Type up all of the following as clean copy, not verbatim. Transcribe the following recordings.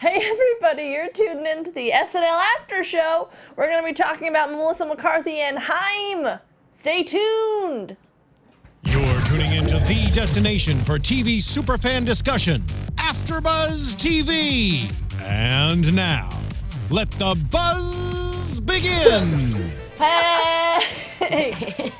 Hey everybody, you're tuned into the SNL After Show. We're going to be talking about Melissa McCarthy and Haim. Stay tuned. You're tuning into the destination for TV superfan discussion, AFTERBUZZ TV. And now, let the buzz begin. Hey!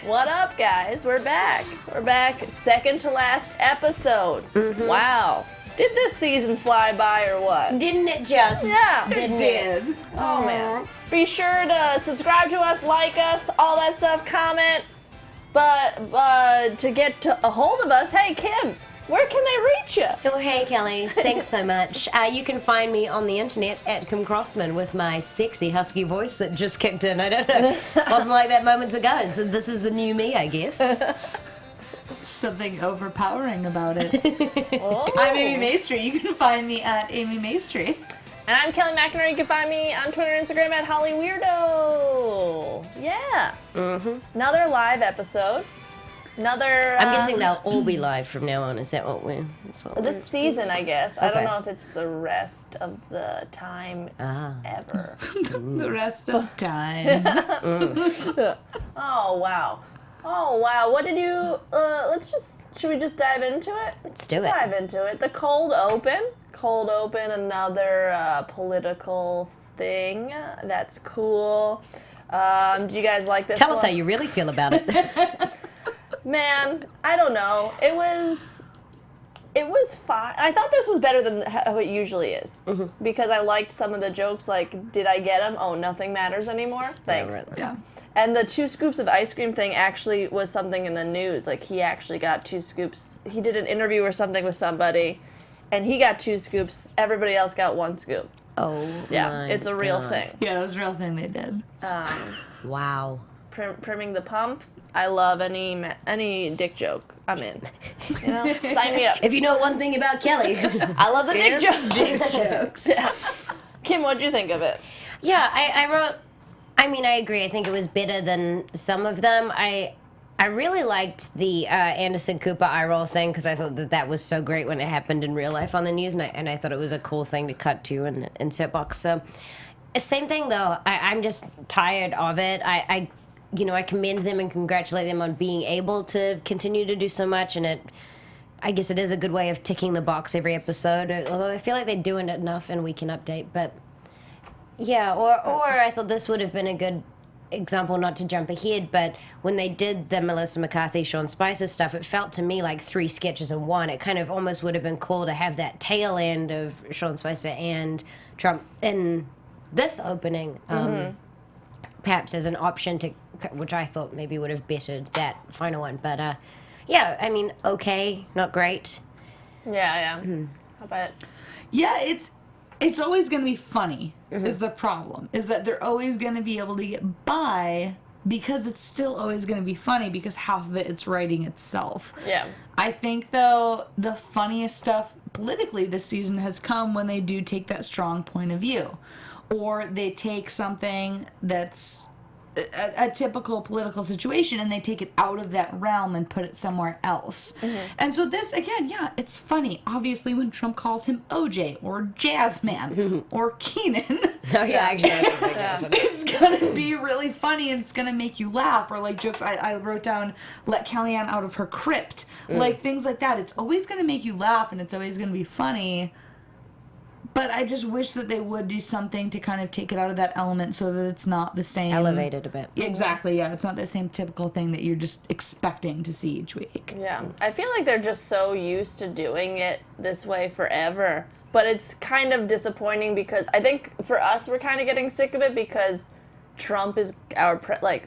What up, guys? We're back. We're back, second to last episode. Wow. Did this season fly by or what? Didn't it just? Yeah. Didn't it? Oh, man. Be sure to subscribe to us, like us, all that stuff, comment. But to get a hold of us, hey, Kim, where can they reach you? Oh, hey, Kelly. Thanks so much. You can find me on the internet at Kim Crossman with my sexy, husky voice that just kicked in. I don't know. Wasn't like that moments ago. So this is the new me, I guess. Something overpowering about it. Oh. I'm Amy Maestri. You can find me at Amy Maestri. And I'm Kelly McInerney. You can find me on Twitter and Instagram at HollyWeirdo. Yeah. Another live episode. Another. I'm guessing they'll all be live from now on. Is that what we're... This season, I guess. I don't Okay. know if it's the rest of the time ever. The rest of time. Oh, wow. Oh, wow. What did you... should we just dive into it? Let's do it. Dive into it. The cold open. Cold open, another political thing. That's cool. Do you guys like this Tell us one? how you really feel about it. Man, I don't know. It was fine. I thought this was better than how it usually is. Because I liked some of the jokes, like, did I get them? Oh, nothing matters anymore? Thanks. right. Yeah. And the 2 scoops of ice cream thing actually was something in the news. Like, he actually got 2 scoops. He did an interview or something with somebody, and he got 2 scoops. Everybody else got 1 scoop. Oh, Yeah, my it's a real God. thing. Yeah, that was a real thing they did. Wow. Primming the pump. I love any dick joke. I'm in. You know, sign me up. If you know one thing about Kelly. I love the dick jokes. Jokes. Yeah. Kim, what'd you think of it? Yeah, I wrote... I mean, I agree. I think it was better than some of them. I really liked the Anderson Cooper eye roll thing because I thought that was so great when it happened in real life on the news, and I thought it was a cool thing to cut to and insert box. So, same thing though. I'm just tired of it. I commend them and congratulate them on being able to continue to do so much, and I guess it is a good way of ticking the box every episode. Although I feel like they're doing it enough, and we can update, but. Yeah, or I thought this would have been a good example, not to jump ahead, but when they did the Melissa McCarthy, Sean Spicer stuff, it felt to me like 3 sketches in one. It kind of almost would have been cool to have that tail end of Sean Spicer and Trump in this opening, perhaps as an option to, which I thought maybe would have bettered that final one. But yeah, I mean, okay, not great. Yeah. How about it? Yeah, it's always going to be funny, is the problem. Is that they're always going to be able to get by because it's still always going to be funny because half of it's writing itself. Yeah. I think, though, the funniest stuff politically this season has come when they do take that strong point of view. Or they take something that's a typical political situation and they take it out of that realm and put it somewhere else. And so this, again, yeah, it's funny. Obviously, when Trump calls him OJ or Jazzman or Keenan, Oh, yeah, actually. it's going to be really funny and it's going to make you laugh. Or like jokes, I wrote down, let Kellyanne out of her crypt. Like things like that. It's always going to make you laugh and it's always going to be funny. But I just wish that they would do something to kind of take it out of that element so that it's not the same. Elevated a bit. Exactly, yeah. It's not the same typical thing that you're just expecting to see each week. Yeah. I feel like they're just so used to doing it this way forever. But it's kind of disappointing because I think for us, we're kind of getting sick of it because Trump is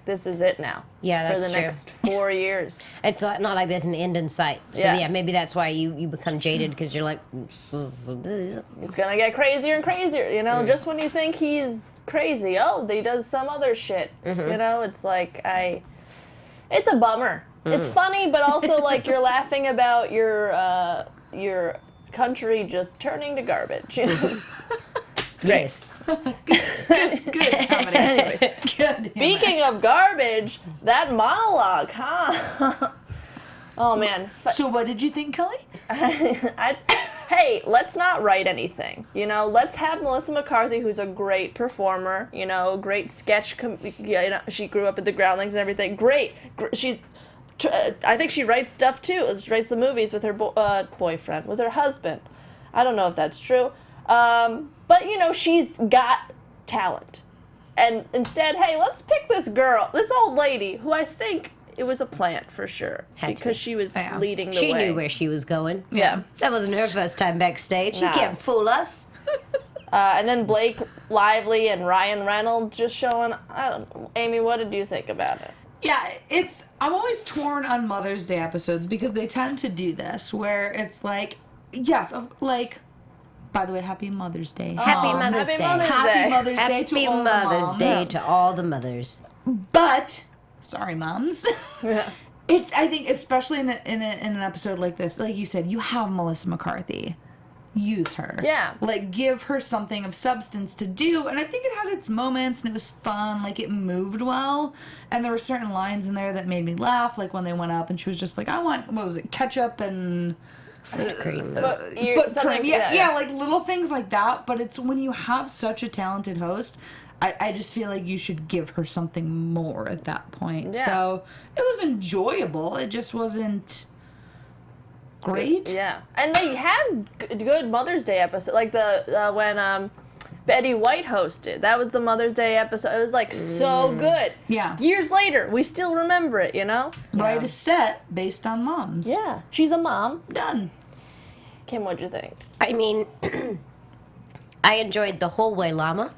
this is it now. Yeah, that's for the true. next 4 years. It's not like there's an end in sight. So yeah, maybe that's why you become jaded because you're like, It's gonna get crazier and crazier, you know? Just when you think he's crazy, he does some other shit. You know, it's like it's a bummer. It's funny, but also like you're laughing about your country just turning to garbage. You know? it's great. Good comedy. Anyways, Good. speaking of garbage, that monologue, huh? Oh man. So what did you think, Kelly? I hey, let's not write anything. You know, let's have Melissa McCarthy, who's a great performer. You know, great sketch. You know, she grew up at the Groundlings and everything. Great. She's. I think she writes stuff too. She writes the movies with her boyfriend, with her husband. I don't know if that's true. But, you know, she's got talent. And instead, hey, let's pick this girl, this old lady, who I think it was a plant for sure. Because she was leading the way. She knew where she was going. Yeah. That wasn't her first time backstage. No. You can't fool us. And then Blake Lively and Ryan Reynolds just showing, I don't know. Amy, what did you think about it? Yeah, I'm always torn on Mother's Day episodes because they tend to do this where it's like, yes, like, by the way, Happy Mother's Day. Happy Mother's Day. Happy Mother's Day to all the moms. Happy Mother's Day to all the mothers. But, sorry, moms. Yeah. I think, especially in an episode like this, like you said, you have Melissa McCarthy. Use her. Yeah. Like, give her something of substance to do. And I think it had its moments, and it was fun. Like, it moved well. And there were certain lines in there that made me laugh. Like, when they went up, and she was just like, I want, what was it, ketchup and... Foot cream. Foot cream. Yeah, like, little things like that. But it's when you have such a talented host... I just feel like you should give her something more at that point. Yeah. So, it was enjoyable. It just wasn't... great. Yeah, and they have good Mother's Day episode, like the when Betty White hosted. That was the Mother's Day episode. It was like so good. Yeah. Years later, we still remember it. You know. Right, a set based on moms. Yeah, she's a mom. Done. Kim, what'd you think? I mean, I enjoyed the hallway llama.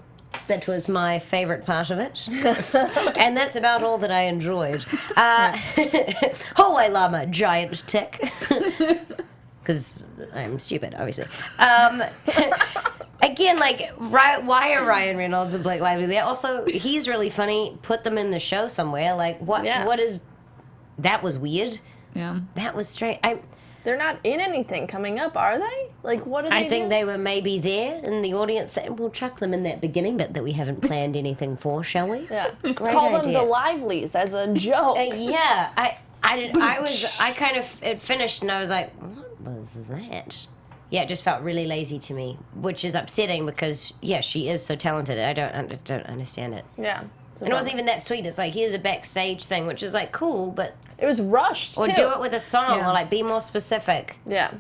That was my favorite part of it. And that's about all that I enjoyed. Hallway llama, giant tick. Because I'm stupid, obviously. Again, like, why are Ryan Reynolds and Blake Lively there? Also, he's really funny. Put them in the show somewhere. Like, what is... That was weird. Yeah. That was strange. They're not in anything coming up, are they? Like, what are they I think doing? they were maybe there in the audience. We'll chuck them in that beginning bit that we haven't planned anything for, shall we? Yeah. Great Call them idea. the Livelies as a joke. Yeah, it finished and I was like, what was that? Yeah, it just felt really lazy to me, which is upsetting because, yeah, she is so talented. I don't understand it. Yeah. And it wasn't even that sweet. It's like, here's a backstage thing, which is like, cool, but... It was rushed, Or too. do it with a song, or like, be more specific. Yeah.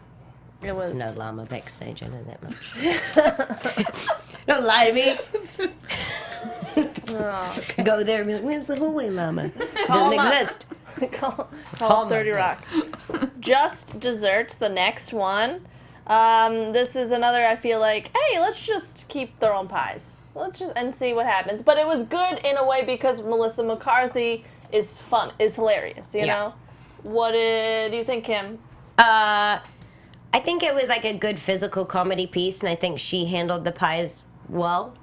It was... There's no llama backstage, I know that much. Don't lie to me. Oh. Go there and be like, where's the hallway llama? It doesn't exist. Call Hallmark 30 Rock. Just Desserts, the next one. This is another, I feel like, hey, let's just keep throwing pies. Let's just, and see what happens. But it was good in a way because Melissa McCarthy is fun, is hilarious, you know? What did you think, Kim? I think it was like a good physical comedy piece, and I think she handled the pies well.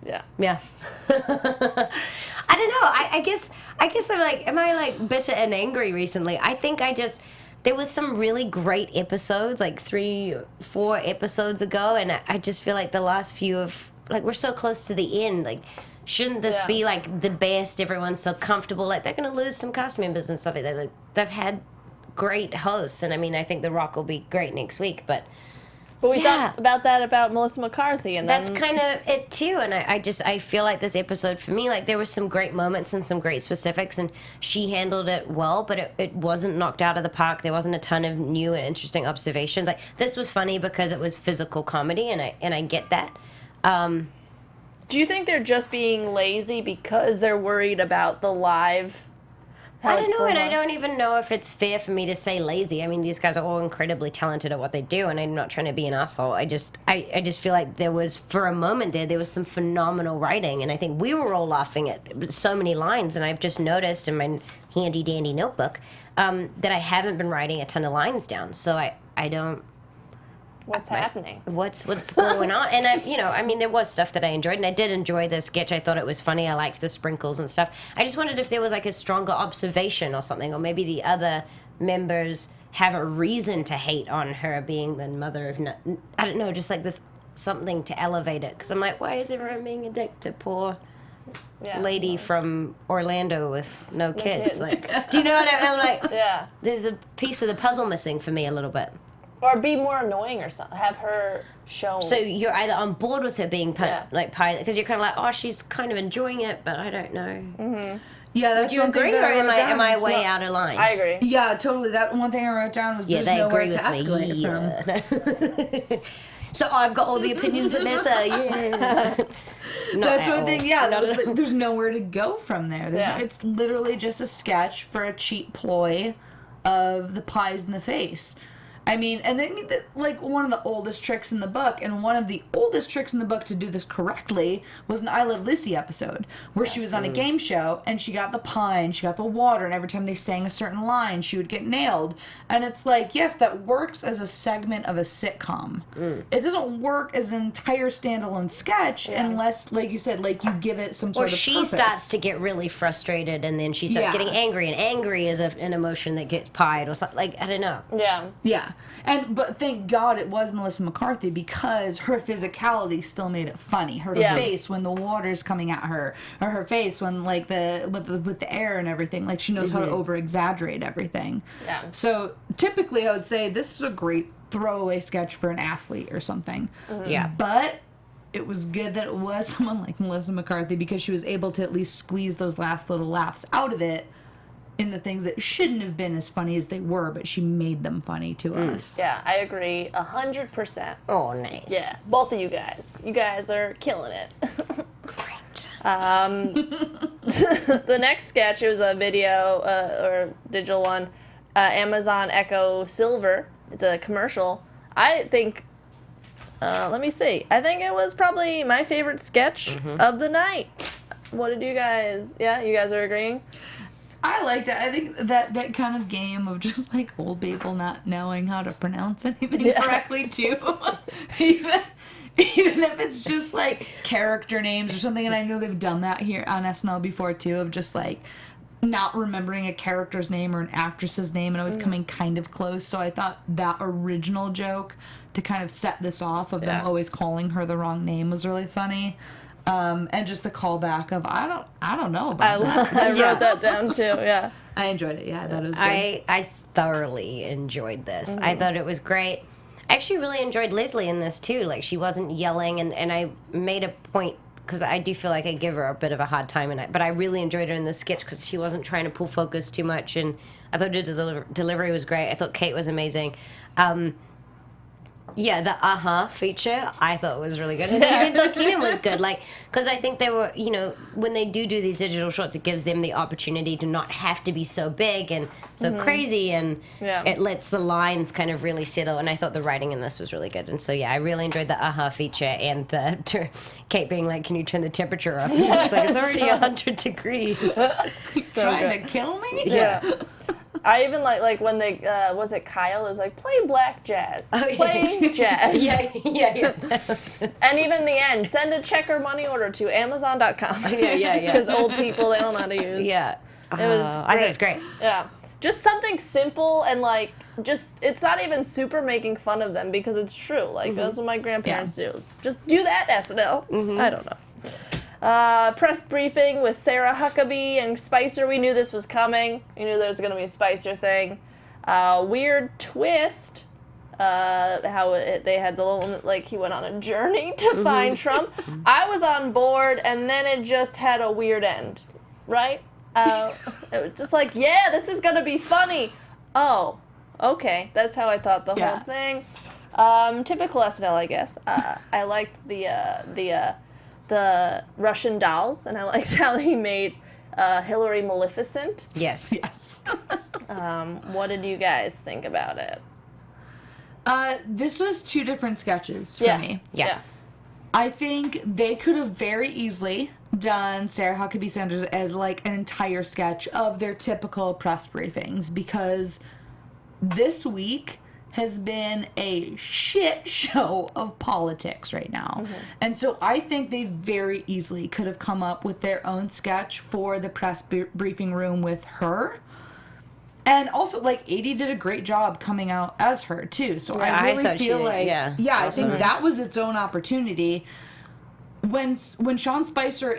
Yeah. Yeah. I don't know. I guess I'm like, am I like bitter and angry recently? I think there was some really great episodes, like 3-4 episodes ago, and I just feel like the last few of, like, we're so close to the end, like, shouldn't this be like the best? Everyone's so comfortable. Like, they're going to lose some cast members and stuff like that. Like, they've had great hosts, and I mean, I think The Rock will be great next week, but we thought about that about Melissa McCarthy, and that's kind of it too. And I feel like this episode for me, like, there were some great moments and some great specifics, and she handled it well, but it wasn't knocked out of the park. There wasn't a ton of new and interesting observations. Like, this was funny because it was physical comedy, and I get that. Do you think they're just being lazy because they're worried about the live? I don't know, and I don't even know if it's fair for me to say lazy. I mean, these guys are all incredibly talented at what they do, and I'm not trying to be an asshole. I just feel like there was, for a moment there was some phenomenal writing, and I think we were all laughing at so many lines, and I've just noticed in my handy-dandy notebook that I haven't been writing a ton of lines down, so I don't... What's happening? What's going on? And I mean, there was stuff that I enjoyed, and I did enjoy the sketch. I thought it was funny. I liked the sprinkles and stuff. I just wondered if there was like a stronger observation or something, or maybe the other members have a reason to hate on her being the mother of... I don't know, just like this something to elevate it. Because I'm like, why is everyone being a dick to poor lady from Orlando with no kids? Like, do you know what I'm like? Yeah. There's a piece of the puzzle missing for me a little bit. Or be more annoying or something. Have her show. So you're either on board with her being like pilot, because you're kind of like, oh, she's kind of enjoying it, but I don't know. Mm-hmm. Yeah, that's Do you agree, or am I way out of line? I agree. Yeah, totally. That one thing I wrote down was there's nowhere to escalate from. So I've got all the opinions that matter. Yeah. That's one thing. Yeah, there's nowhere to go from there. It's literally just a sketch for a cheap ploy of the pies in the face. I mean, like one of the oldest tricks in the book, and one of the oldest tricks in the book to do this correctly was an I Love Lucy episode, where she was on a game show, and she got the pie, and she got the water, and every time they sang a certain line, she would get nailed. And it's like, yes, that works as a segment of a sitcom. It doesn't work as an entire standalone sketch unless, like you said, like you give it some sort of she purpose. starts to get really frustrated, and then she starts getting angry, and angry is an emotion that gets pied, or something. Like, I don't know. Yeah. But thank God it was Melissa McCarthy, because her physicality still made it funny. Her face when the water's coming at her, or her face when like with the air and everything. Like she knows how to over exaggerate everything. Yeah. So typically I would say this is a great throwaway sketch for an athlete or something. Yeah. But it was good that it was someone like Melissa McCarthy, because she was able to at least squeeze those last little laughs out of it in the things that shouldn't have been as funny as they were, but she made them funny to us. Yeah, I agree 100%. Oh, nice. Yeah, both of you guys. You guys are killing it. Great. The next sketch, it was a video or digital one, Amazon Echo Silver. It's a commercial. I think, let me see. I think it was probably my favorite sketch of the night. What did you guys, you guys are agreeing? I liked it. I think that kind of game of just like old people not knowing how to pronounce anything correctly too. even if it's just like character names or something, and I know they've done that here on SNL before too, of just like not remembering a character's name or an actress's name and always coming kind of close. So I thought that original joke to kind of set this off of them always calling her the wrong name was really funny. And just the callback of I don't know about that. I wrote that down too. Yeah, I enjoyed it. Yeah, that was good. I thoroughly enjoyed this. I thought it was great. I actually really enjoyed Leslie in this too. Like she wasn't yelling, and I made a point, because I do feel like I give her a bit of a hard time, but I really enjoyed her in this sketch because she wasn't trying to pull focus too much, and I thought the delivery was great. I thought Kate was amazing. Yeah, the feature I thought was really good. And even the Keenan was good, like, because I think they were, when they do these digital shorts, it gives them the opportunity to not have to be so big and so crazy, and it lets the lines kind of really settle. And I thought the writing in this was really good. And so, I really enjoyed the feature, and the Kate being like, "Can you turn the temperature up?" It's like, it's already 100 degrees. Trying to kill me? Yeah. I even like when they, was it Kyle? It was like, play black jazz. Play jazz. Yeah. And even the end, send a check or money order to Amazon.com. Yeah. Because old people, they don't know how to use. Yeah. It was I think it's great. Yeah. Just something simple and like, it's not even super making fun of them, because it's true. Like, that's what my grandparents do. Just do that, SNL. I don't know. Press briefing with Sarah Huckabee and Spicer. We knew this was coming. We knew there was going to be a Spicer thing. Weird twist. How they had the little, like, he went on a journey to find Trump. I was on board, and then it just had a weird end, right? It was just like, this is going to be funny. Oh, okay. That's how I thought the whole thing. Typical SNL, I guess. I liked the Russian dolls, and I liked how he made Hillary Maleficent. Yes. What did you guys think about it? This was two different sketches for me. Yeah. I think they could have very easily done Sarah Huckabee Sanders as like an entire sketch of their typical press briefings, because this week has been a shit show of politics right now. And so I think they very easily could have come up with their own sketch for the press briefing room with her. And also, like, Edie did a great job coming out as her, too. So I really feel like, I think that was its own opportunity. when Sean Spicer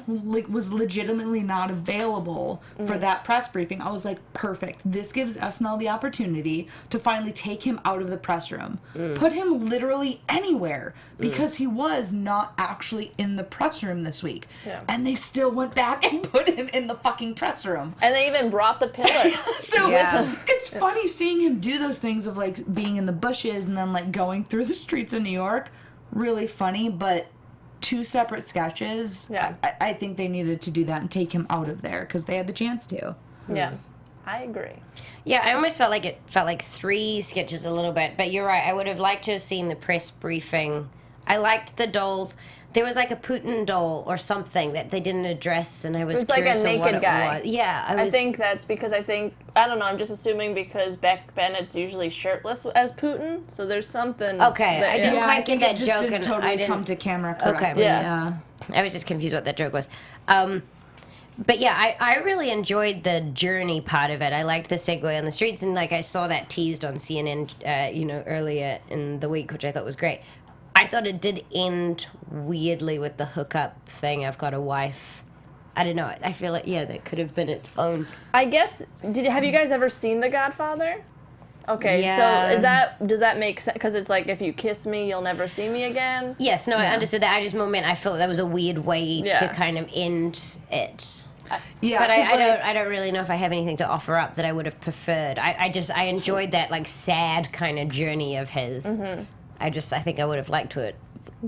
was legitimately not available for that press briefing, I was like, perfect. This gives SNL the opportunity to finally take him out of the press room. Put him literally anywhere, because he was not actually in the press room this week. Yeah. And they still went back and put him in the fucking press room. And they even brought the pillar. So it's funny seeing him do those things of like being in the bushes and then like going through the streets of New York. Really funny, but 2 separate sketches. Yeah. I think they needed to do that and take him out of there because they had the chance to. Yeah, I agree. Yeah, I almost felt like it felt like 3 sketches a little bit, but you're right. I would have liked to have seen the press briefing. I liked the dolls. There was like a Putin doll or something that they didn't address, and I was curious like a of what naked it guy. was. Yeah, I think that's because I don't know, I'm just assuming because Beck Bennett's usually shirtless as Putin, so there's something. Okay, that, I didn't I quite think get it that just joke, didn't and totally I didn't come to camera correctly. Okay. Yeah. I was just confused what that joke was. But yeah, I really enjoyed the journey part of it. I liked the segue on the streets, and like I saw that teased on CNN, earlier in the week, which I thought was great. I thought it did end weirdly with the hookup thing. I've got a wife. I don't know. I feel like that could have been its own. I guess. Have you guys ever seen The Godfather? Okay, Yeah. so does that make sense? Because it's like, if you kiss me, you'll never see me again. Yes, no, I understood that. I just meant I felt that was a weird way to kind of end it. Yeah, But 'cause, I don't really know if I have anything to offer up that I would have preferred. I enjoyed that like sad kind of journey of his. I think I would have liked to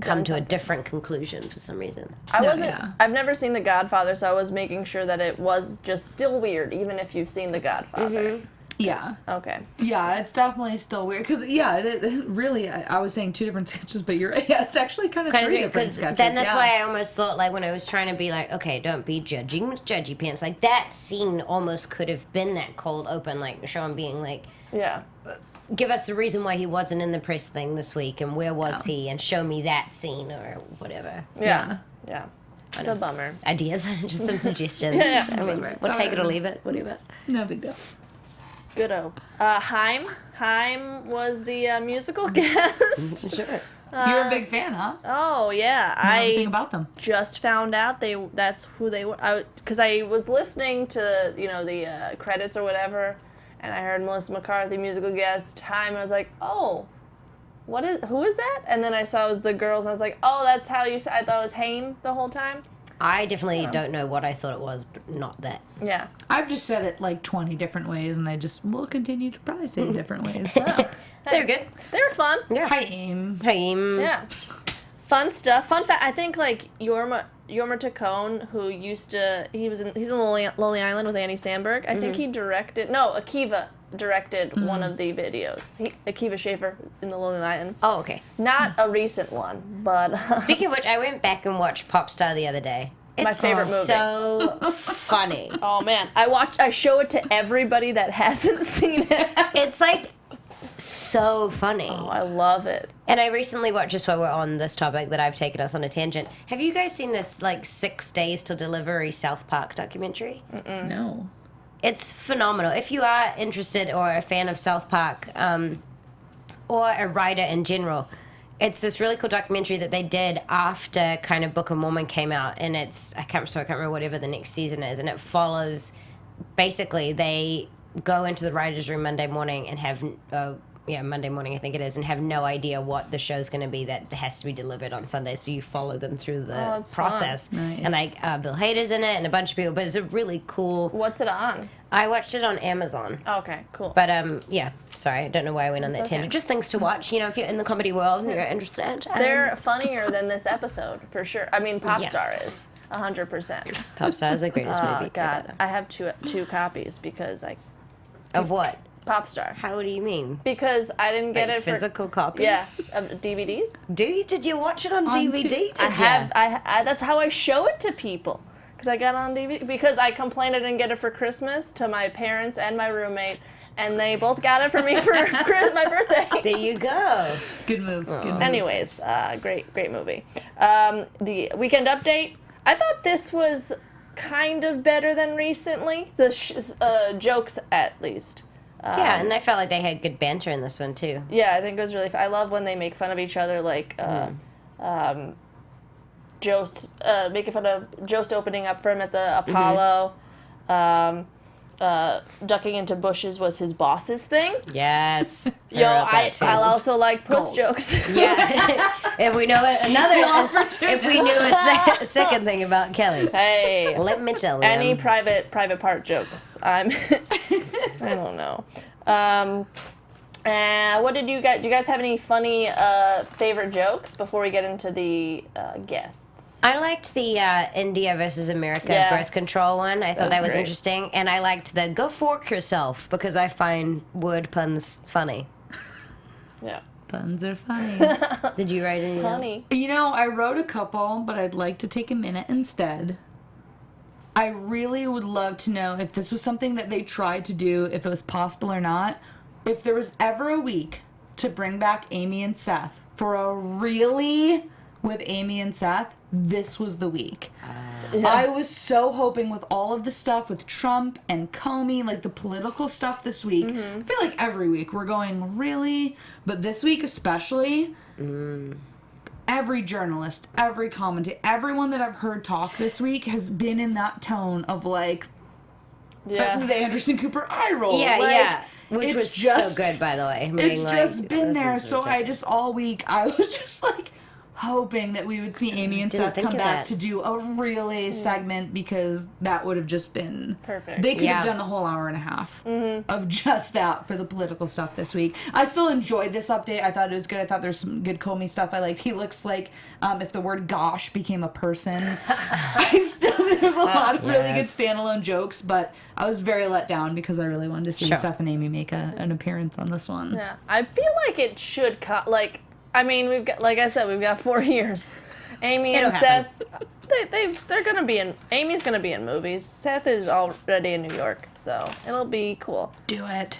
come to a different conclusion for some reason. I've never seen The Godfather, so I was making sure that it was just still weird, even if you've seen The Godfather. Yeah. Okay. Yeah, it's definitely still weird. Because, it really, I was saying 2 different sketches, but you're right. Yeah, it's actually kind of 3 different Because sketches. then that's why I almost thought, like, when I was trying to be like, okay, don't be judging with judgy pants. Like, that scene almost could have been that cold open, like, Sean being like, Yeah. give us the reason why he wasn't in the press thing this week, and where was he, and show me that scene, or whatever. Yeah. It's a bummer. Ideas, just some suggestions. Yeah. I mean, we'll take it or leave it, whatever. No big deal. Good-o. Haim was the musical guest. Sure. You're a big fan, huh? Oh, yeah. Know everything about them. Just found out that's who they were. Because I was listening to, the credits or whatever, and I heard Melissa McCarthy, musical guest, Haim, and I was like, oh, who is that? And then I saw it was the girls, and I was like, oh, that's how you said, I thought it was Haim the whole time. I definitely don't know what I thought it was, but not that. Yeah. I've just said it like 20 different ways, and I just will continue to probably say it different ways. They're good. They were fun. Yeah. Haim. Yeah. Fun stuff. Fun fact, I think, like, Yorma Taccone, who he's in Lonely Island with Andy Samberg. I think he Akiva directed one of the videos. Akiva Schaffer in the Lonely Island. Oh, okay. Not a recent one, but... Speaking of which, I went back and watched Popstar the other day. My favorite movie. So funny. Oh, man. I show it to everybody that hasn't seen it. It's like so funny. Oh, I love it. And I recently watched, just while we're on this topic that I've taken us on a tangent, have you guys seen this, like, 6 Days to Delivery South Park documentary? No. It's phenomenal. If you are interested or a fan of South Park, or a writer in general, it's this really cool documentary that they did after kind of Book of Mormon came out, and I can't remember whatever the next season is, and it follows, basically, they go into the writer's room Monday morning and have, Monday morning I think it is, and have no idea what the show's going to be that has to be delivered on Sunday, so you follow them through the process. Nice. And like Bill Hader's in it and a bunch of people, but it's a really cool... What's it on? I watched it on Amazon. Oh, okay, cool. But sorry, I don't know why I went on that tangent. Just things to watch, if you're in the comedy world and you're interested. They're funnier than this episode, for sure. I mean, Popstar is 100%. Popstar is the greatest movie. Oh, God. I have two copies because Of what? Popstar. How do you mean? Because I didn't get Like it physical copies? Yeah, of DVDs. Did you watch it on DVD? That's how I show it to people. Because I got it on DVD. Because I complained I didn't get it for Christmas to my parents and my roommate, and they both got it for me for my birthday. There you go. Good move. Good move. Anyways, great movie. The Weekend Update. I thought this was kind of better than recently. The jokes, at least. Yeah, and I felt like they had good banter in this one, too. Yeah, I think it was really fun. I love when they make fun of each other, like, Jost, making fun of Jost opening up for him at the Apollo. Ducking into bushes was his boss's thing. Yes. Yo, I also like puss jokes. Yeah. If we know if we knew a second thing about Kelly. Hey. Let me tell you. Any private part jokes. I don't know. What did you guys? Do you guys have any funny favorite jokes before we get into the guests? I liked the India versus America birth control one. I thought that was interesting. And I liked the go fork yourself because I find word puns funny. Yeah. Puns are funny. Did you write any? Funny. You know, I wrote a couple, but I'd like to take a minute instead. I really would love to know if this was something that they tried to do, if it was possible or not. If there was ever a week to bring back Amy and Seth for a really with Amy and Seth, this was the week. I was so hoping with all of the stuff with Trump and Comey, like the political stuff this week. I feel like every week we're going, really? But this week especially, every journalist, every commentator, everyone that I've heard talk this week has been in that tone of like, the Anderson Cooper eye roll. Yeah, like, yeah. Which was just so good, by the way. It's just been there. So I just, all week, I was just like, hoping that we would see Amy and Seth come back to do a really segment because that would have just been perfect. They could have done the whole hour and a half of just that for the political stuff this week. I still enjoyed this update. I thought it was good. I thought there's some good Comey stuff. I liked. He looks like if the word "gosh" became a person. There's a lot of really good standalone jokes, but I was very let down because I really wanted to see Seth and Amy make an appearance on this one. Yeah, I feel like it should I mean, we've got, like I said, we've got 4 years. Amy and Seth, they're gonna be in. Amy's gonna be in movies. Seth is already in New York, so it'll be cool. Do it.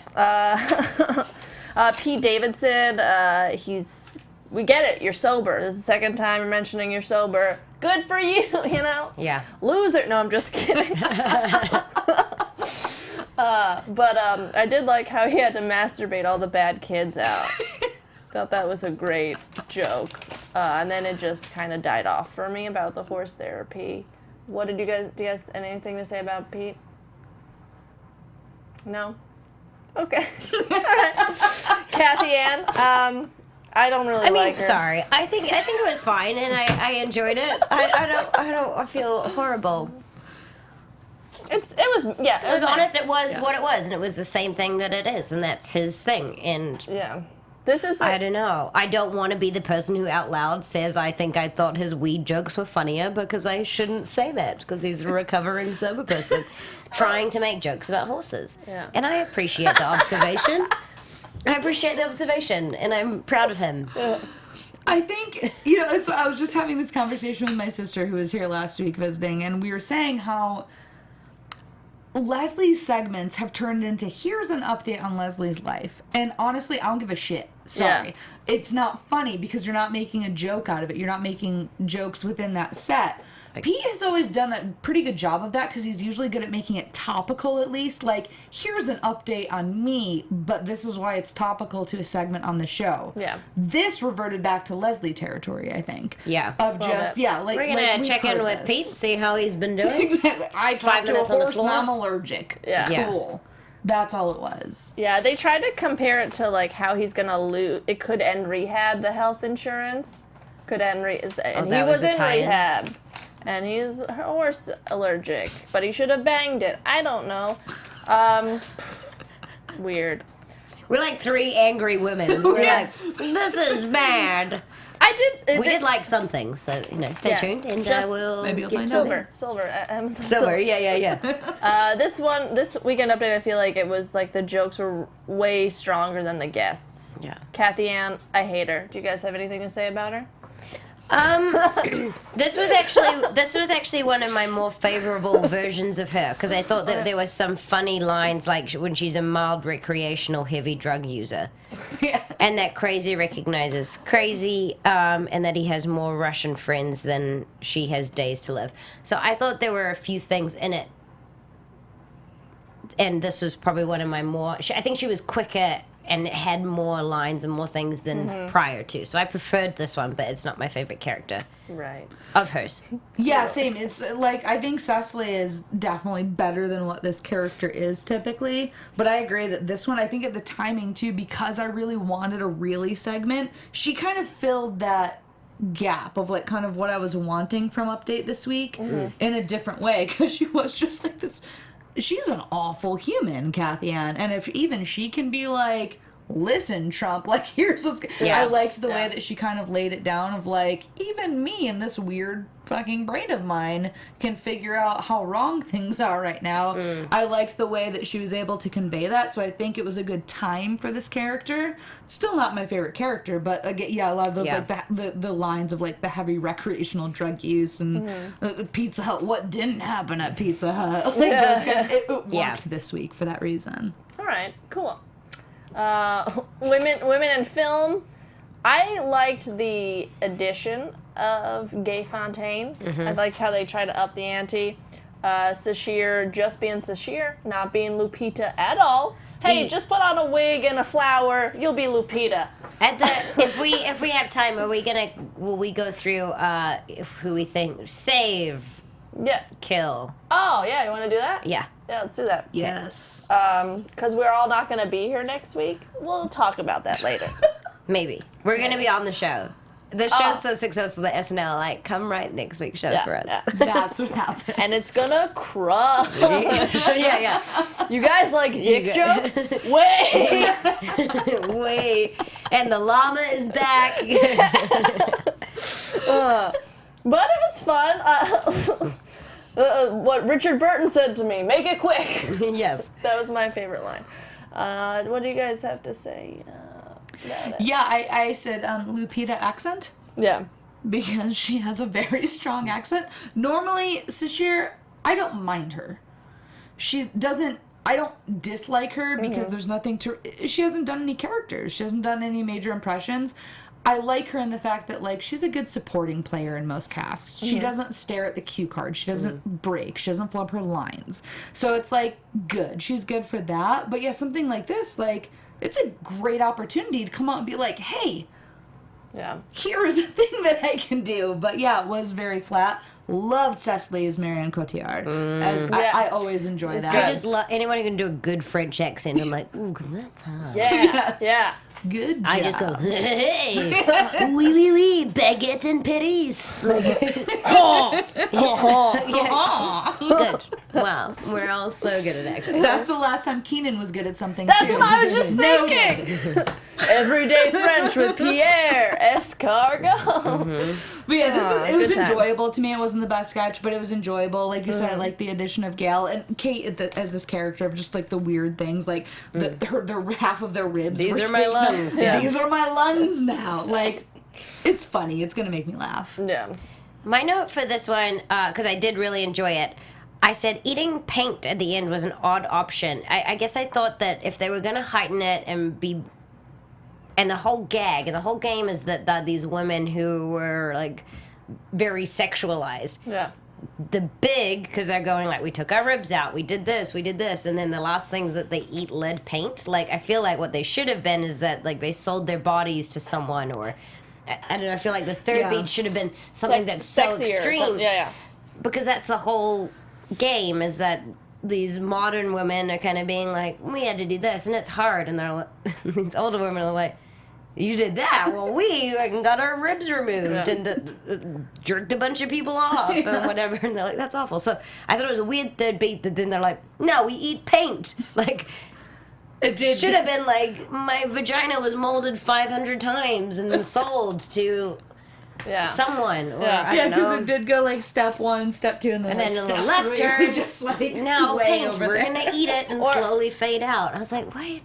Pete Davidson, we get it. You're sober. This is the second time you're mentioning you're sober. Good for you, you know. Yeah. Loser. No, I'm just kidding. But I did like how he had to masturbate all the bad kids out. Thought that was a great joke. And then it just kind of died off for me about the horse therapy. What did do you guys anything to say about Pete? No? Okay. All right. Kathy Ann, I don't really like her. Sorry. I think it was fine and I enjoyed it. I feel horrible. It was honest, it was what it was, and it was the same thing that it is, and that's his thing. And this is I don't know. I don't want to be the person who out loud says I thought his weed jokes were funnier because I shouldn't say that because he's a recovering sober person trying to make jokes about horses. Yeah. And I appreciate the observation. And I'm proud of him. I think, so I was just having this conversation with my sister who was here last week visiting, and we were saying how Leslie's segments have turned into here's an update on Leslie's life. And honestly, I don't give a shit. Sorry. Yeah. It's not funny because you're not making a joke out of it. You're not making jokes within that set. Pete has always done a pretty good job of that because he's usually good at making it topical at least. Like, here's an update on me, but this is why it's topical to a segment on the show. Yeah. This reverted back to Leslie territory, I think. Yeah. Of just, like... We're going to check in with Pete, see how he's been doing. Exactly. I talked to a horse and I'm allergic. Yeah. Cool. That's all it was. Yeah, they tried to compare it to, like, how he's going to lose... It could end rehab, the health insurance. Could end... And he was in rehab. And he's horse allergic, but he should have banged it. I don't know. Weird. We're like 3 angry women. We're like, this is bad. We did like some things, so stay tuned, and we'll maybe you'll find Silver. Yeah. This weekend update, I feel like it was like the jokes were way stronger than the guests. Yeah. Kathy Ann, I hate her. Do you guys have anything to say about her? This was actually one of my more favorable versions of her because I thought that there was some funny lines like when she's a mild recreational heavy drug user, and that Crazy recognizes Crazy, and that he has more Russian friends than she has days to live. So I thought there were a few things in it, and this was probably one of my more. I think she was quicker and it had more lines and more things than prior to. So I preferred this one, but it's not my favorite character. Right. Of hers. Yeah, same. It's like, I think Cecily is definitely better than what this character is typically, but I agree that this one, I think at the timing too, because I really wanted a really segment, she kind of filled that gap of like kind of what I was wanting from Update this week in a different way, because she was just like this, she's an awful human, Kathy Ann, and if even she can be like, listen, Trump, like, here's what's I liked the way that she kind of laid it down of like, even me in this weird fucking brain of mine can figure out how wrong things are right now. I liked the way that she was able to convey that, so I think it was a good time for this character. Still not my favorite character, but again, a lot of those like the lines of like the heavy recreational drug use and Pizza Hut, what didn't happen at Pizza Hut, like those kind it worked this week for that reason. All right, cool. Women in film. I liked the addition of Gay Fontaine. I liked how they tried to up the ante. Sashir just being Sashir, not being Lupita at all. Hey, just put on a wig and a flower, you'll be Lupita. If we have time, will we go through who we think save, kill? Oh yeah, you want to do that? Yeah. Yeah, let's do that. Yes. Because we're all not going to be here next week. We'll talk about that later. Maybe. We're going to be on the show. The show's so successful that SNL, like, come write next week's show for us. Yeah. That's what happened. And it's going to crush. Yeah. You guys like dick jokes? Wait. Wait. And the llama is back. But it was fun. What Richard Burton said to me, make it quick. Yes. That was my favorite line. What do you guys have to say about it? Yeah, I said Lupita accent. Yeah. Because she has a very strong accent. Normally, Sashir, I don't mind her. I don't dislike her because there's nothing to... She hasn't done any characters. She hasn't done any major impressions. I like her in the fact that, like, she's a good supporting player in most casts. She doesn't stare at the cue card. She doesn't break. She doesn't flub her lines. So it's, like, good. She's good for that. But, yeah, something like this, like, it's a great opportunity to come out and be like, hey, here is a thing that I can do. But, yeah, it was very flat. Loved Cecily as Marion Cotillard. I always enjoy that. I just love anyone who can do a good French accent. I'm like, ooh, 'cause that's hot. Yeah. Good job. I just go, hey, oui, baguette and Paris. Like, good. Wow, we're all so good at acting. That's the last time Keenan was good at something, That's too. what I was just thinking. Everyday French with Pierre Escargot. But yeah, it was good times. enjoyable to me. It wasn't the best sketch, but it was enjoyable. Like you said, I like the addition of Gail and Kate as this character of just like the weird things, like the half of their ribs. These are my lungs. Yeah. These are my lungs now. Like, it's funny. It's gonna make me laugh. Yeah. My note for this one, because I did really enjoy it, I said eating paint at the end was an odd option. I guess I thought that if they were going to heighten it and be... And the whole gag and the whole game is that these women who were, like, very sexualized. The because they're going, like, we took our ribs out, we did this, and then the last thing's that they eat lead paint. Like, I feel like what they should have been is that, like, they sold their bodies to someone, or... I don't know, I feel like the third beat should have been something that's so sexier extreme. Yeah. Because that's the whole game, is that these modern women are kind of being like, we had to do this, and it's hard. And they're like, these older women are like, you did that? Well, we got our ribs removed and jerked a bunch of people off or whatever. And they're like, that's awful. So I thought it was a weird third beat that then they're like, no, we eat paint. Like... It should have been like, my vagina was molded 500 times and sold to someone. Or, I don't know. Because it did go like step 1, step 2, and then on step the left 3, turn, just like now way paint, over we're there. going to eat it and slowly fade out. I was like, why?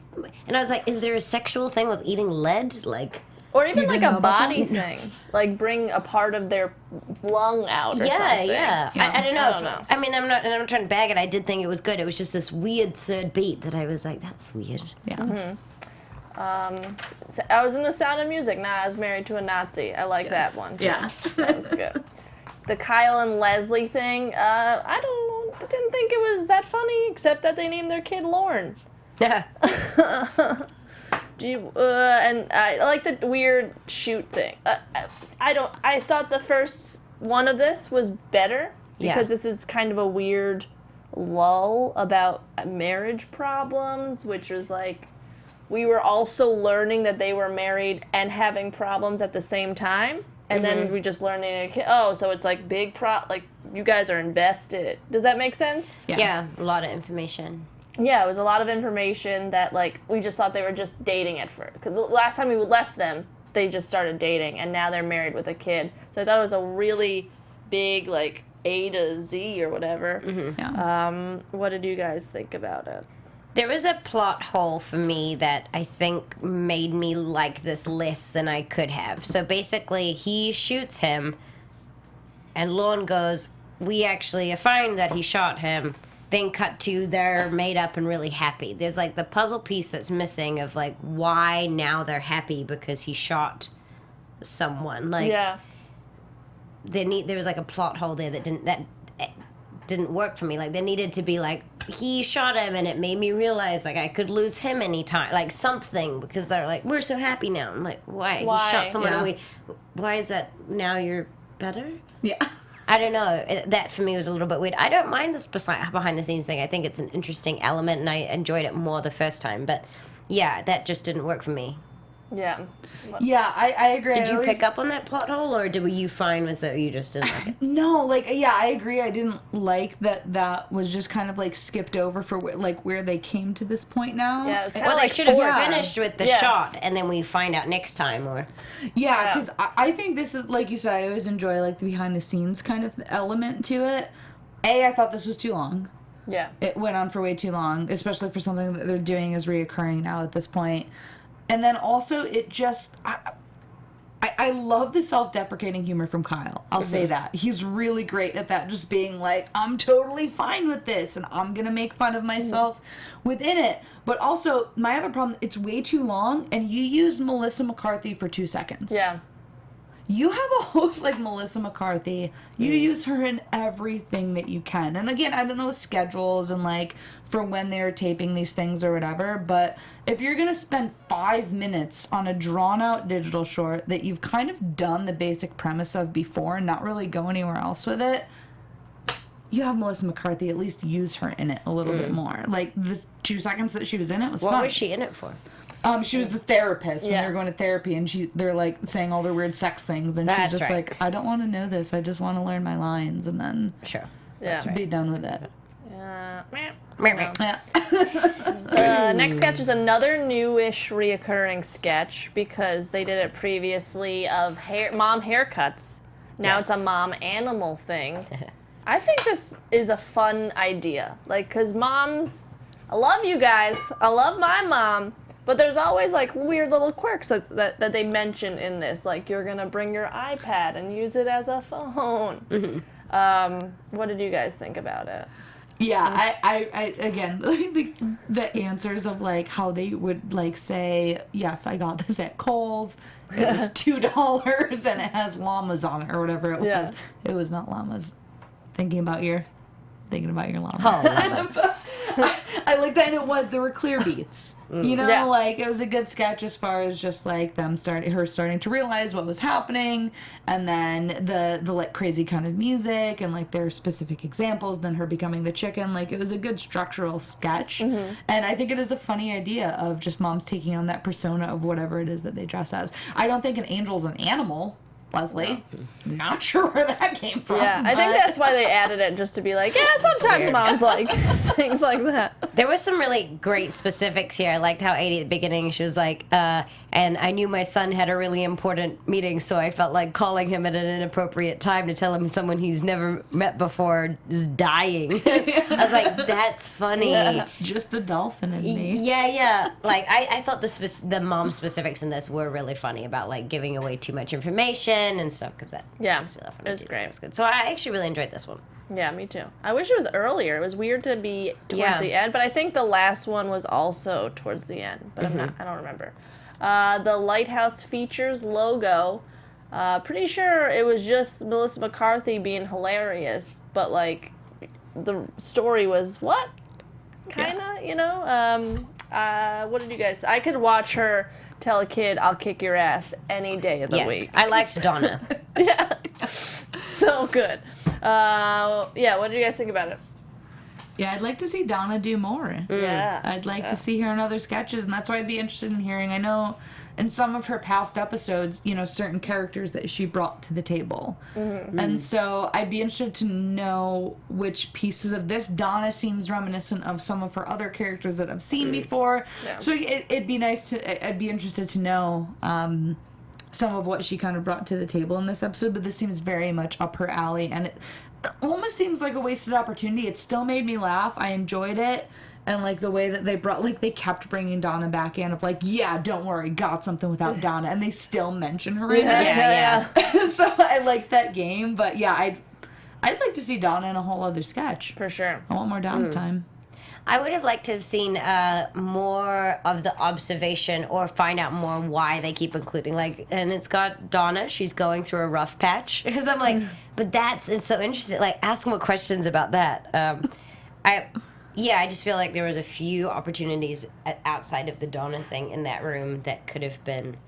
And I was like, is there a sexual thing with eating lead? Like... Or even You like didn't a know about body that? thing. Like bring a part of their lung out or something. Yeah. I don't know. I don't know. I mean, I'm not trying to bag it. I did think it was good. It was just this weird third beat that I was like, that's weird. Yeah. So I was in The Sound of Music. Now I was married to a Nazi. I like that one. Too. Yes. That was good. The Kyle and Leslie thing. I didn't think it was that funny, except that they named their kid Lorne. Yeah. And I like the weird shoot thing. I thought the first one of this was better because this is kind of a weird lull about marriage problems, which was like we were also learning that they were married and having problems at the same time. And then we just learning, so it's like like you guys are invested. Does that make sense? Yeah, a lot of information. Yeah, it was a lot of information that, like, we just thought they were just dating at first. 'Cause the last time we left them, they just started dating, and now they're married with a kid. So I thought it was a really big, like, A to Z or whatever. Yeah. What did you guys think about it? There was a plot hole for me that I think made me like this less than I could have. So basically, he shoots him, and Lorne goes, we actually find that he shot him. Then cut to they're made up and really happy. There's like the puzzle piece that's missing of like why now they're happy because he shot someone. Like there was like a plot hole there that didn't work for me. Like there needed to be like he shot him and it made me realize like I could lose him anytime, like something, because they're like we're so happy now. I'm like why? He shot someone and why is that now you're better? Yeah. I don't know. That for me was a little bit weird. I don't mind this behind the scenes thing. I think it's an interesting element, and I enjoyed it more the first time. But yeah, that just didn't work for me. Yeah. Yeah, I agree. Did you pick up on that plot hole, or were you fine with it? Or you just didn't like it? No, like I agree. I didn't like that was just kind of like skipped over for where they came to this point now. Yeah, it was kind Well, of they like should have forced. finished with the shot, and then we find out next time, or Yeah, because I think this is, like you said, I always enjoy like the behind the scenes kind of element to it. I thought this was too long. Yeah. It went on for way too long, especially for something that they're doing is reoccurring now at this point. And then also it just I love the self-deprecating humor from Kyle. I'll say that. He's really great at that, just being like, I'm totally fine with this, and I'm going to make fun of myself within it. But also, my other problem, it's way too long, and you used Melissa McCarthy for 2 seconds. Yeah. You have a host like Melissa McCarthy. You use her in everything that you can. And again, I don't know schedules and like for when they're taping these things or whatever, but if you're going to spend 5 minutes on a drawn out digital short that you've kind of done the basic premise of before and not really go anywhere else with it, you have Melissa McCarthy, at least use her in it a little bit more. Like the 2 seconds that she was in it was funny. what was she in it for? She was the therapist when they were going to therapy, and they're like saying all their weird sex things, and she's just like, I don't want to know this. I just want to learn my lines, and then be done with it. Next sketch is another newish reoccurring sketch because they did it previously of mom haircuts. Now it's a mom animal thing. I think this is a fun idea, like because moms, I love you guys. I love my mom. But there's always, like, weird little quirks that they mention in this. Like, you're going to bring your iPad and use it as a phone. What did you guys think about it? Yeah, I again, like, the answers of, like, how they would, like, say, yes, I got this at Kohl's. It was $2, and it has llamas on it, or whatever it was. It was not llamas. Thinking about your llama. Oh, I like that, and there were clear beats. You know, like it was a good sketch as far as just like her starting to realize what was happening, and then the like crazy kind of music and like their specific examples, then her becoming the chicken. Like it was a good structural sketch, and I think it is a funny idea of just moms taking on that persona of whatever it is that they dress as. I don't think an angel's an animal. Leslie. Not sure where that came from. Yeah, I think that's why they added it, just to be like, yeah, sometimes moms like things like that. There was some really great specifics here. I liked how Adi at the beginning, she was like, and I knew my son had a really important meeting, so I felt like calling him at an inappropriate time to tell him someone he's never met before is dying. I was like, that's funny. Yeah, it's just the dolphin in me. Yeah. Like, I thought the mom specifics in this were really funny about, like, giving away too much information and stuff, because that makes me laugh. It was great. That's good. So I actually really enjoyed this one. Yeah, me too. I wish it was earlier. It was weird to be towards the end, but I think the last one was also towards the end, but I don't remember. The Lighthouse Features logo, pretty sure it was just Melissa McCarthy being hilarious, but like the story was what? Kinda, you know? What did you guys, I could watch her tell a kid, I'll kick your ass any day of the Yes, week. I liked Donna. Yeah. So good. Yeah, what did you guys think about it? Yeah, I'd like to see Donna do more. Yeah. I'd like to see her in other sketches, and that's why I'd be interested in hearing. I know in some of her past episodes, certain characters that she brought to the table. Mm-hmm. And so I'd be interested to know which pieces of this. Donna seems reminiscent of some of her other characters that I've seen before. Yeah. So it'd be nice I'd be interested to know some of what she kind of brought to the table in this episode, but this seems very much up her alley, and it almost seems like a wasted opportunity. It still made me laugh. I enjoyed it. And, like, the way that they kept bringing Donna back in of, like, yeah, don't worry, got something without Donna. And they still mention her in it. Yeah. So I liked that game. But, yeah, I'd like to see Donna in a whole other sketch. For sure. I want more Donna time. I would have liked to have seen more of the observation or find out more why they keep including, like, and it's got Donna, she's going through a rough patch. Because I'm like, but it's so interesting. Like, ask more questions about that. I just feel like there was a few opportunities outside of the Donna thing in that room that could have been.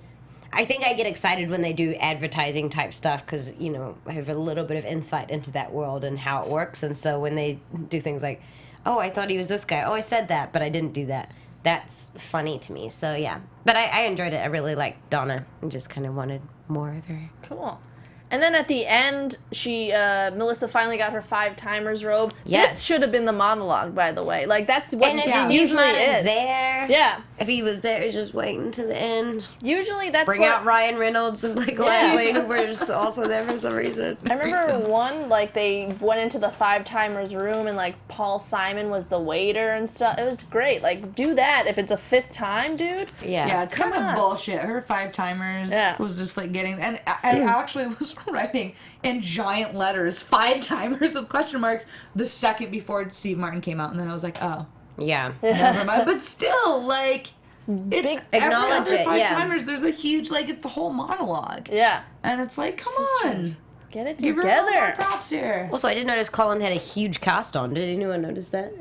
I think I get excited when they do advertising type stuff because, I have a little bit of insight into that world and how it works. And so when they do things like, oh, I thought he was this guy. Oh, I said that, but I didn't do that. That's funny to me. So, yeah. But I enjoyed it. I really liked Donna and just kind of wanted more of her. Cool. And then at the end, Melissa finally got her 5-timers robe. Yes. This should have been the monologue, by the way. Like, that's what and if it Steve usually Martin's is. there, Yeah. if he was there, he's just waiting to the end. Usually that's Bring what... out Ryan Reynolds and Blake Lively, who were just also there for some reason. I remember one, like, they went into the 5-timers room and, like, Paul Simon was the waiter and stuff. It was great. Like, do that if it's a 5th time, dude. Yeah. Yeah, it's kind of bullshit. Her 5-timers was just, like, getting... And I actually was writing in giant letters, 5-timers with question marks, the second before Steve Martin came out. And then I was like, oh. Yeah. Never mind. But still, like... It's acknowledge every it, other yeah. 5-timers, there's a huge, like, it's the whole monologue. Yeah. And it's like, come on. Get it Give together. her more props here. Also, I did notice Colin had a huge cast on. Did anyone notice that?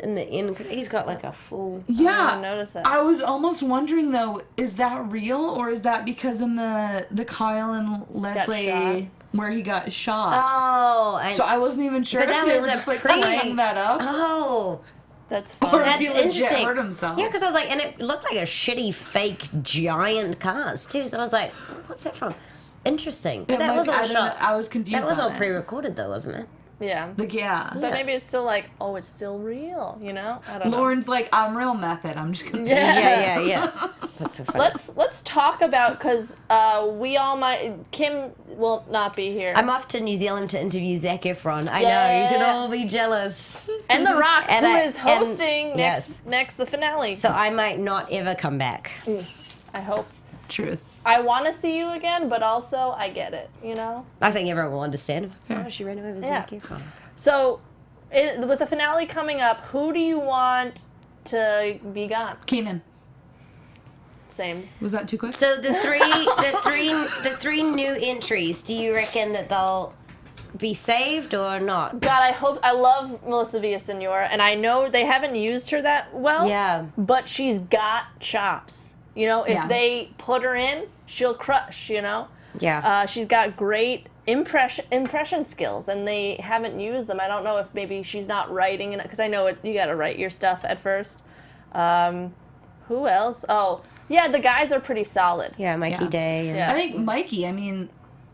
He's got like a full... Yeah. I didn't notice that. I was almost wondering, though, is that real? Or is that because in the Kyle and Leslie... where he got shot. Oh. So I wasn't even sure But if that they was were a just, like, pre- playing that up. Oh. That's Or fun. if That's he legit interesting. hurt himself. Yeah, because I was like, and it looked like a shitty, fake, giant cast, too. So I was like, what's that from? Interesting. But that was all I don't shot. know, I was confused. That was all on it. pre-recorded, though, wasn't it? Yeah. Like, yeah. But maybe it's still like, oh, it's still real, I don't know. Lauren's like, I'm real method. I'm just gonna. Yeah. That's so funny. Let's talk about, because we all might... Kim will not be here. I'm off to New Zealand to interview Zac Efron. I know, you can all be jealous. And The Rock, And who I- is hosting and- next the finale. So I might not ever come back. I hope. Truth. I want to see you again, but also I get it, I think everyone will understand. Oh, she ran away with Zac Efron. So, with the finale coming up, who do you want to be gone? Kenan. Same. Was that too quick? So the three new entries, do you reckon that they'll be saved or not? God, I love Melissa Villaseñor, and I know they haven't used her that well. Yeah. But she's got chops. If they put her in, she'll crush, Yeah. She's got great impression skills, and they haven't used them. I don't know if maybe she's not writing it, because I know you got to write your stuff at first. Who else? Oh, yeah, the guys are pretty solid. Yeah, Mikey Day. And Yeah. I think Mikey,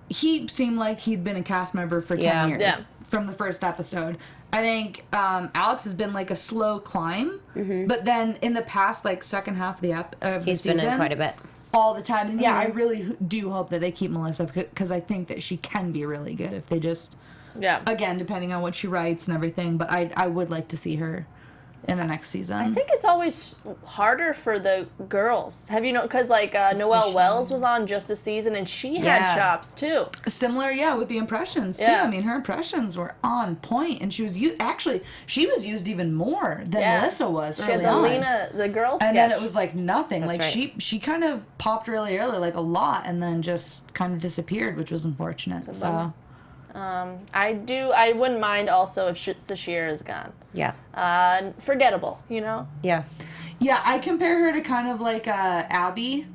he seemed like he'd been a cast member for 10 years Yeah. from the first episode. I think Alex has been like a slow climb, but then in the past, like second half of the He's season, been in quite a bit. all the time. And yeah, I really do hope that they keep Melissa, because I think that she can be really good if they just, again, depending on what she writes and everything. But I would like to see her in the next season. I think it's always harder for the girls. Have you because like Noelle Wells was on just a season, and she had chops too. Similar, with the impressions too. Yeah. I mean, her impressions were on point, and she was she was used even more than Melissa was She early had the on. Lena, the girl sketch. And then it was like nothing. That's like right. she kind of popped really early, like a lot, and then just kind of disappeared, which was unfortunate. So I wouldn't mind also if Sashir is gone. Yeah. Forgettable, Yeah. yeah, I compare her to kind of like Abby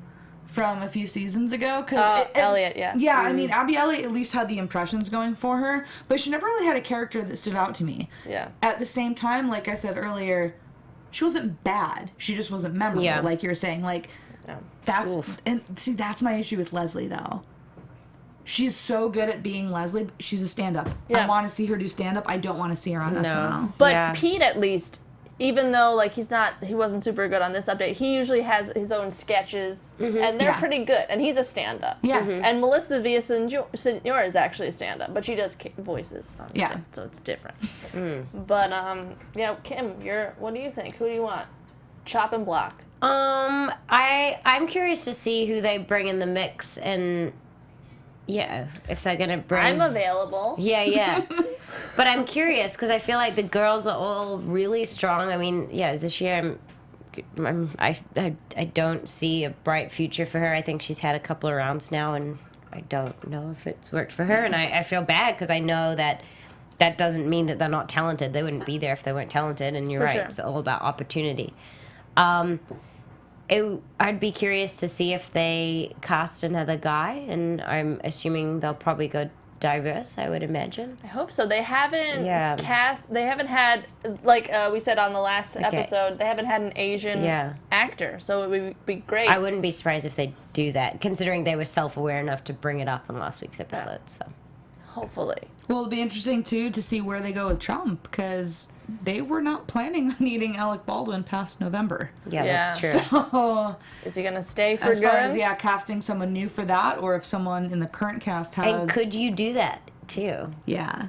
from a few seasons ago. Cause Elliot, yeah. Yeah, I mean, Abby Elliott at least had the impressions going for her, but she never really had a character that stood out to me. Yeah. At the same time, like I said earlier, she wasn't bad. She just wasn't memorable, like you're saying. Like, that's my issue with Leslie, though. She's so good at being Leslie. She's a stand-up. Yeah. I want to see her do stand-up. I don't want to see her on SNL. But Pete, at least, even though like he wasn't super good on this update, he usually has his own sketches, and they're pretty good. And he's a stand-up. Yeah. And Melissa Villasenor is actually a stand-up, but she does voices on stuff, so it's different. But Kim, what do you think? Who do you want? Chop and block. I'm curious to see who they bring in the mix, and if they're gonna bring. I'm available. Yeah. But I'm curious because I feel like the girls are all really strong. I mean, this year I don't see a bright future for her. I think she's had a couple of rounds now, and I don't know if it's worked for her. And I feel bad because I know that doesn't mean that they're not talented. They wouldn't be there if they weren't talented. And you're right, sure. It's all about opportunity. I'd be curious to see if they cast another guy, and I'm assuming they'll probably go diverse, I would imagine. I hope so. They haven't they haven't had, like we said on the last episode, they haven't had an Asian actor, so it would be great. I wouldn't be surprised if they do that, considering they were self-aware enough to bring it up in last week's episode, so. Hopefully. Well, it'll be interesting, too, to see where they go with Trump, because they were not planning on needing Alec Baldwin past November. Yeah, that's true. So, is he going to stay for as good? As far as, casting someone new for that, or if someone in the current cast has... And could you do that, too? Yeah.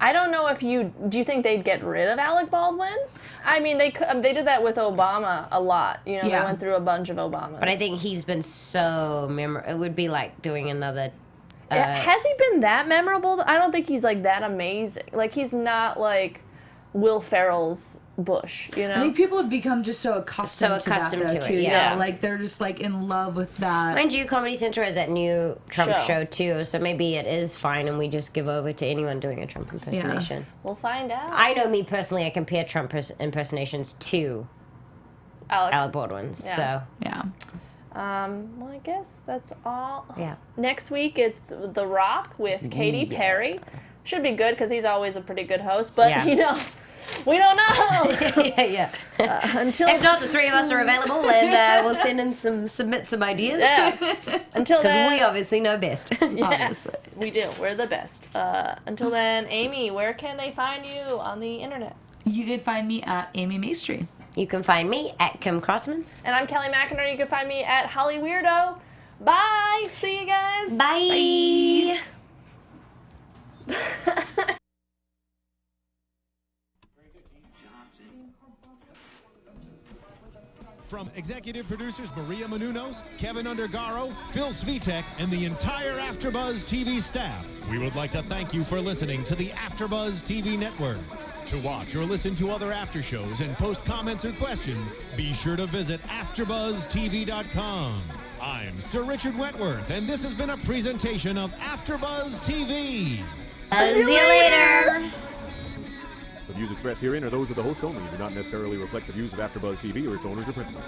I don't know if do you think they'd get rid of Alec Baldwin? I mean, they did that with Obama a lot. You know, they went through a bunch of Obamas. But I think he's been so memorable. It would be like doing another... has he been that memorable? I don't think he's like that amazing. Like, he's not like Will Ferrell's Bush, you know? I think people have become just so accustomed to that, though, too. Yeah. Like, they're just, like, in love with that. Mind you, Comedy Central has that new Trump show, too, so maybe it is fine and we just give over to anyone doing a Trump impersonation. Yeah. We'll find out. I know me personally, I compare Trump impersonations to Alec Baldwin, so... Yeah. Well, I guess that's all. Yeah. Next week, it's The Rock with Katy Perry. Should be good because he's always a pretty good host, but, you know... We don't know. Until if not, the three of us are available, and we'll submit some ideas. Yeah. Until then, because we obviously know best. Yes, we do. We're the best. Until then, Amy, where can they find you on the internet? You can find me at Amy Maestri. You can find me at Kim Crossman. And I'm Kelly McInerney. You can find me at Holly Weirdo. Bye. See you guys. Bye. From executive producers Maria Menounos, Kevin Undergaro, Phil Svitek, and the entire AfterBuzz TV staff, we would like to thank you for listening to the AfterBuzz TV network. To watch or listen to other after shows and post comments or questions, be sure to visit AfterBuzzTV.com. I'm Sir Richard Wentworth, and this has been a presentation of AfterBuzz TV. See you later. The views expressed herein are those of the hosts only and do not necessarily reflect the views of AfterBuzz TV or its owners or principals.